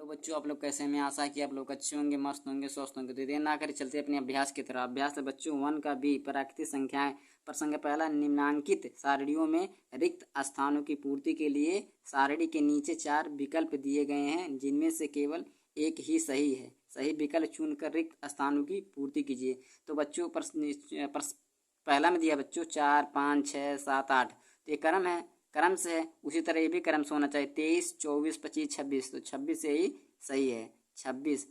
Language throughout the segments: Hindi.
हेलो बच्चों, आप लोग कैसे हैं? मैं आशा है कि आप लोग अच्छे होंगे, मस्त होंगे, स्वस्थ होंगे। तो देर ना करें, चलते अपने अभ्यास की तरफ। अभ्यास है बच्चों 1 का बी, प्राकृतिक संख्याएं। प्रसंग पहला, निम्नांकित सारणियों में रिक्त स्थानों की पूर्ति के लिए सारणी के नीचे 4 विकल्प दिए गए हैं, जिनमें से केवल एक ही सही है। सही विकल्प चुनकर रिक्त स्थानों की पूर्ति कीजिए। तो बच्चों पहला में दिया बच्चों 4, 5, 6, 7, 8। तो ये क्रम है, क्रम से है। उसी तरह ये भी क्रम से होना चाहिए 23, 24, 25, 26। तो 26 से ही सही है। 26,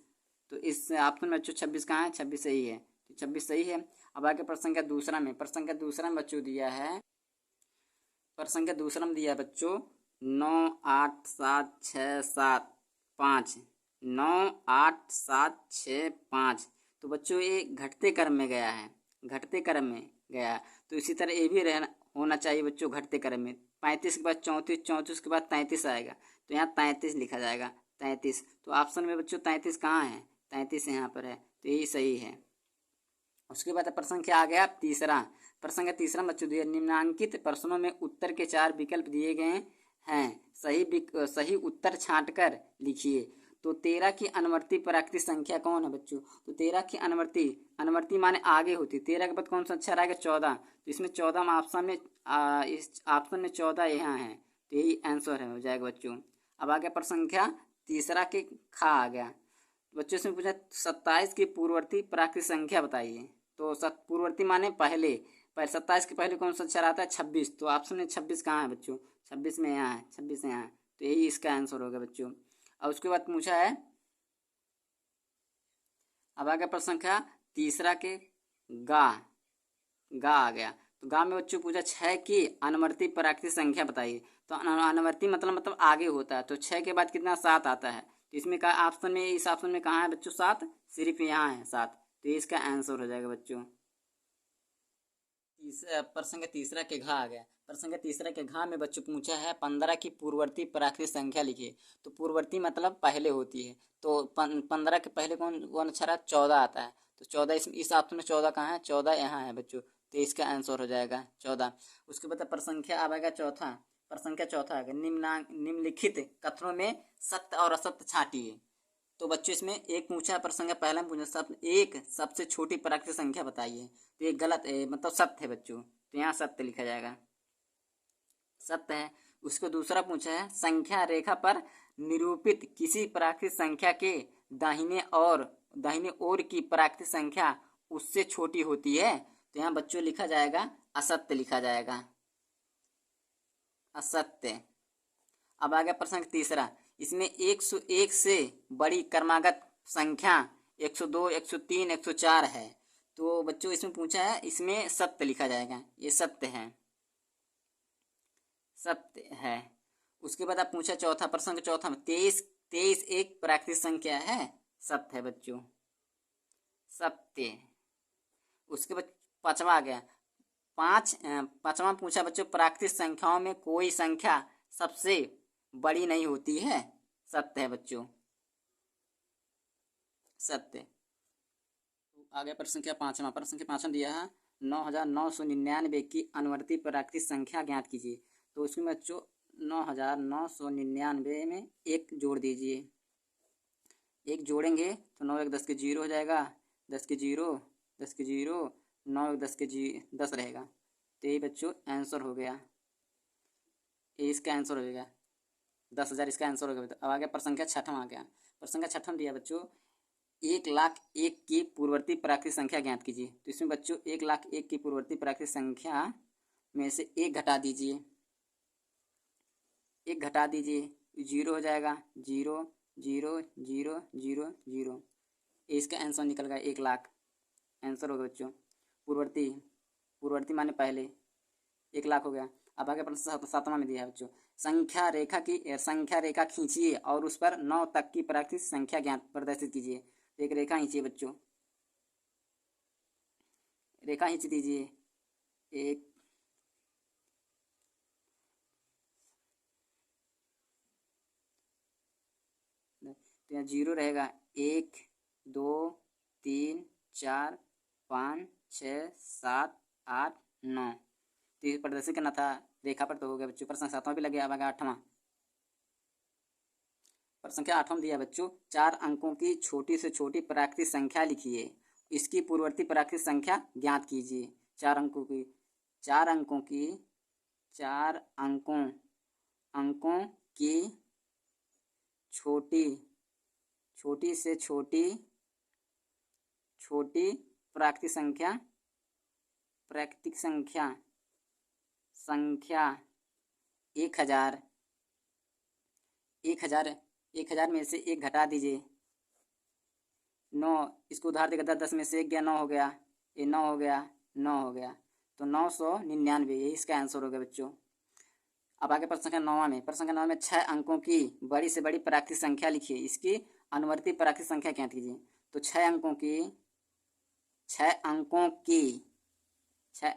तो इस ऑप्शन में बच्चों 26 कहाँ है? 26 सही है, तो 26 सही है। अब आगे प्रश्न का दूसरा में, प्रश्न का दूसरा में बच्चों दिया है, प्रश्न का दूसरा में दिया है बच्चों 9, 8, 7, 6, 7, 5। 9, 8, 7, 6, 5। तो बच्चों ये घटते क्रम में गया है, घटते क्रम में गया। तो इसी तरह ये भी रहना होना चाहिए बच्चों घटते क्रम में। 35 के बाद 34, 34 के बाद 33 आएगा, तो यहाँ 33 लिखा जाएगा। 33, तो ऑप्शन में बच्चों 33 कहाँ है? 33 यहाँ पर है, तो यही सही है। उसके बाद प्रश्न क्या आ गया? तीसरा। प्रश्न का तीसरा बच्चों दिया, निम्नांकित प्रश्नों में उत्तर के 4 विकल्प दिए गए हैं, सही उत्तर छांटकर लिखिए। तो 13 की अनुवर्ती प्राकृतिक संख्या कौन है बच्चों? तो 13 की अनुवर्ती, अनुवर्ती माने आगे होती। 13 के बाद कौन सा अक्षर आएगा? 14। तो इसमें 14 ऑप्शन में इस ऑप्शन में 14 यहाँ है, तो यही आंसर है, हो जाएगा बच्चों। अब आ गया प्रश्न संख्या तीसरा के खा आ गया। बच्चों से पूछा 27 की पूर्ववर्ती प्राकृतिक संख्या बताइए। तो पूर्ववर्ती माने पहले, 27 के पहले कौन सा अक्षर आता है? 26। तो ऑप्शन में 26 कहाँ है बच्चों? 26 में यहाँ है, 26 यहाँ है, तो यही इसका आंसर होगा बच्चों। और उसके बाद पूछा है, अब आ गया प्रश्न संख्या तीसरा के गा, गा आ गया। तो गा में बच्चों पूछा 6 की अनुवर्ती प्राकृतिक संख्या बताइए। तो अनुवर्ती मतलब आगे होता है, तो 6 के बाद कितना? 7 आता है। तो इसमें का ऑप्शन में, इस ऑप्शन में कहाँ है बच्चों? 7, सिर्फ यहाँ है 7, तो ये इसका आंसर हो जाएगा बच्चों। प्रश्न का तीसरा के घा आ गया। प्रश्न का तीसरा के घा में बच्चों पूछा है 15 की पूर्ववर्ती प्राकृतिक संख्या लिखिए। तो पूर्ववर्ती मतलब पहले होती है, तो 15 के पहले कौन कौन अक्षर? 14 आता है। तो 14 इस ऑप्शन में 14 कहाँ है? 14 यहाँ है बच्चों, तो इसका आंसर हो जाएगा 14। उसके बाद प्रसंख्या आएगा चौथा। प्रसंख्या चौथा आएगा, निम्नलिखित कथनों में सत्य और असत्य छांटिए। तो बच्चों इसमें एक पूछा प्रश्न का पहला पूछा एक सबसे छोटी प्राकृतिक संख्या बताइए। तो ये गलत है, मतलब सत्य है बच्चों, तो यहाँ सत्य लिखा जाएगा, सत्य है। उसको दूसरा पूछा है संख्या रेखा पर निरूपित किसी प्राकृतिक संख्या के दाहिने ओर की प्राकृतिक संख्या उससे छोटी होती है। तो यहाँ बच्चों लिखा जाएगा असत्य, लिखा जाएगा असत्य। अब आ गया प्रश्न तीसरा, इसमें 101 से बड़ी क्रमागत संख्या 102, 103, 104 है। तो बच्चों इसमें पूछा है, इसमें सत्य लिखा जाएगा, ये सत्य है, सत्य है। उसके बाद आप पूछा चौथा, प्रश्न चौथा में 23 एक प्राकृतिक संख्या है, सत्य है बच्चों, सत्य। उसके बाद पांचवा आ गया, पांचवा पूछा बच्चों प्राकृतिक संख्याओं में कोई संख्या सबसे बड़ी नहीं होती है, सत्य है बच्चों, सत्य। आ गया प्रश्न क्या? पांचवा। प्रश्न के पांचवा दिया है 9999 की अनुवर्ती प्राकृतिक संख्या ज्ञात कीजिए। तो उसमें बच्चों 9999 में एक जोड़ दीजिए। एक जोड़ेंगे तो 9 1 10 के 0 हो जाएगा, 10 के 0, 10 के 0, 9 1 10 के 10 रहेगा। तो ये बच्चों आंसर हो गया, ये इसका आंसर हो गया 10,000, इसका आंसर हो गया। अब आ गया प्रश्न का छठवां आ गया। प्रश्न का छठवां दिया बच्चों 1,01,000 की पूर्ववर्ती प्राकृतिक संख्या ज्ञात कीजिए। तो इसमें बच्चों 1,01,000 की पूर्ववर्ती प्राकृतिक संख्या में से एक घटा दीजिए, एक घटा दीजिए, 0 हो जाएगा, 0 0 0 0 0। इसका आंसर निकल गया 1,00,000, आंसर हो गया बच्चों। पूर्ववर्ती, पूर्ववर्ती माने पहले, 1,00,000 हो गया। अब आगे प्रश्न सातवां में दिया है बच्चों, संख्या रेखा खींचिए और उस पर 9 तक की प्राकृतिक संख्या ज्ञात प्रदर्शित कीजिए। एक रेखा खींचिए बच्चों, रेखा खींच दीजिए, एक, तो यहाँ 0 रहेगा, 1 2 3 4 5 6 7 8 9। तो ये प्रदर्शित करना था रेखा पर, तो हो गया बच्चों। प्रश्न सातवां भी लग गया। अब आगे आठवां, प्रश्न संख्या 8 दिया बच्चों, 4 अंकों की छोटी से छोटी प्राकृतिक संख्या लिखिए, इसकी पूर्ववर्ती प्राकृतिक संख्या ज्ञात कीजिए। 4 अंकों की 4 अंकों की छोटी से छोटी प्राकृतिक संख्या 1000 में से 1 घटा दीजिए। 9, इसको उधार देगा 10 में से 1 गया, 9 हो गया, ये 9 हो गया, तो 999, यही इसका आंसर हो गया बच्चों। अब आगे प्रश्न संख्या 9 में, 6 अंकों की बड़ी से बड़ी प्राकृतिक संख्या लिखिए, इसकी अनुवर्ती प्राकृतिक संख्या ज्ञात कीजिए। तो 6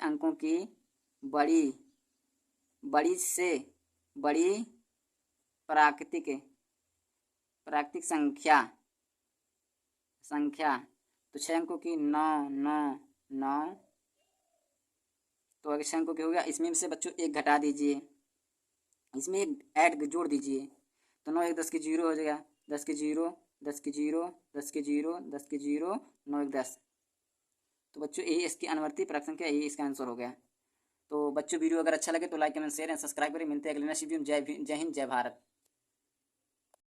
अंकों की बड़ी से बड़ी प्राकृतिक संख्या, तो 6 अंकों की 999, तो अगर 6 अंकों की हो गया, इसमें से बच्चों 1 घटा दीजिए, इसमें ऐड जोड़ दीजिए, तो 9 1 10 की 0 हो जाएगा, 10 की 0 10 की 0 10 की 0 10 की 0 9 1 10। तो बच्चों यही इसकी अनुवर्ती प्राकृतिक संख्या, यही इसका आंसर हो गया। तो बच्चों वीडियो अगर अच्छा लगे तो like comment share and subscribe करें। मिलते हैं अगले नेक्स्ट वीडियो में। जय हिंद, जय भारत।